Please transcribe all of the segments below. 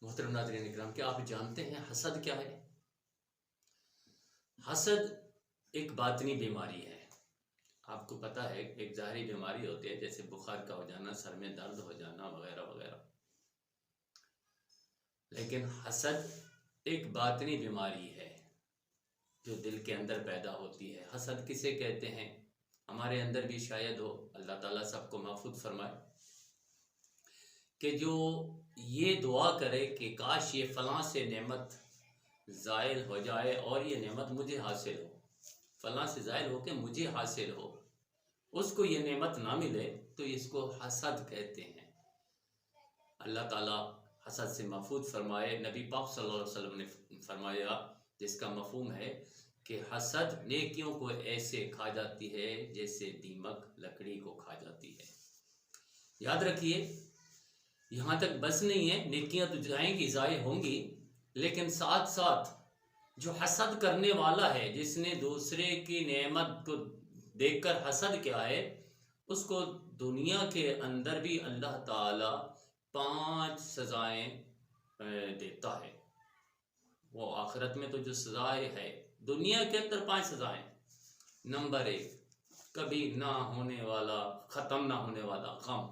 محترم ناظرین اکرام، کیا آپ جانتے ہیں حسد کیا ہے؟ حسد ایک باطنی بیماری ہے۔ آپ کو پتہ ہے ایک ظاہری بیماری ہوتی ہے جیسے بخار کا ہو جانا، سر میں درد ہو جانا وغیرہ وغیرہ، لیکن حسد ایک باطنی بیماری ہے جو دل کے اندر پیدا ہوتی ہے۔ حسد کسے کہتے ہیں؟ ہمارے اندر بھی شاید ہو، اللہ تعالیٰ سب کو محفوظ فرمائے، کہ جو یہ دعا کرے کہ کاش یہ فلاں سے نعمت زائل ہو جائے اور یہ نعمت مجھے حاصل ہو، فلاں سے زائل ہو کہ مجھے حاصل ہو، اس کو یہ نعمت نہ ملے تو اس کو حسد کہتے ہیں۔ اللہ تعالیٰ حسد سے محفوظ فرمائے۔ نبی پاک صلی اللہ علیہ وسلم نے فرمایا، جس کا مفہوم ہے کہ حسد نیکیوں کو ایسے کھا جاتی ہے جیسے دیمک لکڑی کو کھا جاتی ہے۔ یاد رکھیے، یہاں تک بس نہیں ہے، نیکیاں تو جائیں گی، ضائع ہوں گی، لیکن ساتھ ساتھ جو حسد کرنے والا ہے، جس نے دوسرے کی نعمت کو دیکھ کر حسد کیا ہے، اس کو دنیا کے اندر بھی اللہ تعالیٰ 5 سزائیں دیتا ہے۔ وہ آخرت میں تو جو سزائیں ہے، دنیا کے اندر 5 سزائیں۔ نمبر 1، کبھی نہ ہونے والا، ختم نہ ہونے والا غم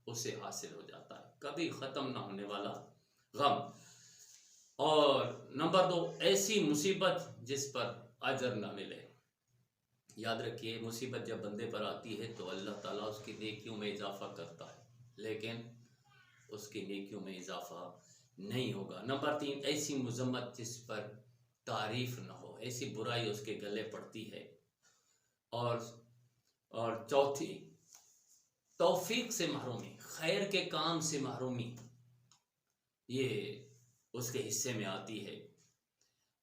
اسے حاصل ہو جاتا ہے، کبھی ختم نہ ہونے والا غم۔ اور نمبر 2، ایسی مصیبت جس پر اجر نہ ملے۔ یاد رکھیے، مصیبت جب بندے پر آتی ہے تو اللہ تعالیٰ اس کی نیکیوں میں اضافہ کرتا ہے، لیکن اس کی نیکیوں میں اضافہ نہیں ہوگا۔ نمبر 3، ایسی مذمت جس پر تعریف نہ ہو، ایسی برائی اس کے گلے پڑتی ہے۔ اور چوتھی، توفیق سے محرومی، خیر کے کام سے محرومی، یہ اس کے حصے میں آتی ہے۔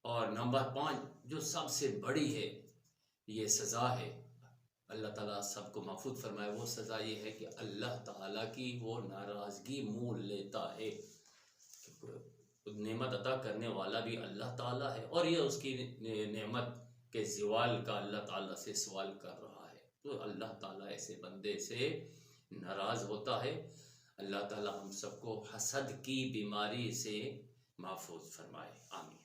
اور نمبر 5، جو سب سے بڑی ہے، یہ سزا ہے، اللہ تعالیٰ سب کو محفوظ فرمائے، وہ سزا یہ ہے کہ اللہ تعالیٰ کی وہ ناراضگی مول لیتا ہے۔ نعمت عطا کرنے والا بھی اللہ تعالیٰ ہے، اور یہ اس کی نعمت کے زوال کا اللہ تعالیٰ سے سوال کر رہا ہے، تو اللہ تعالیٰ ایسے بندے سے ناراض ہوتا ہے۔ اللہ تعالیٰ ہم سب کو حسد کی بیماری سے محفوظ فرمائے، آمین۔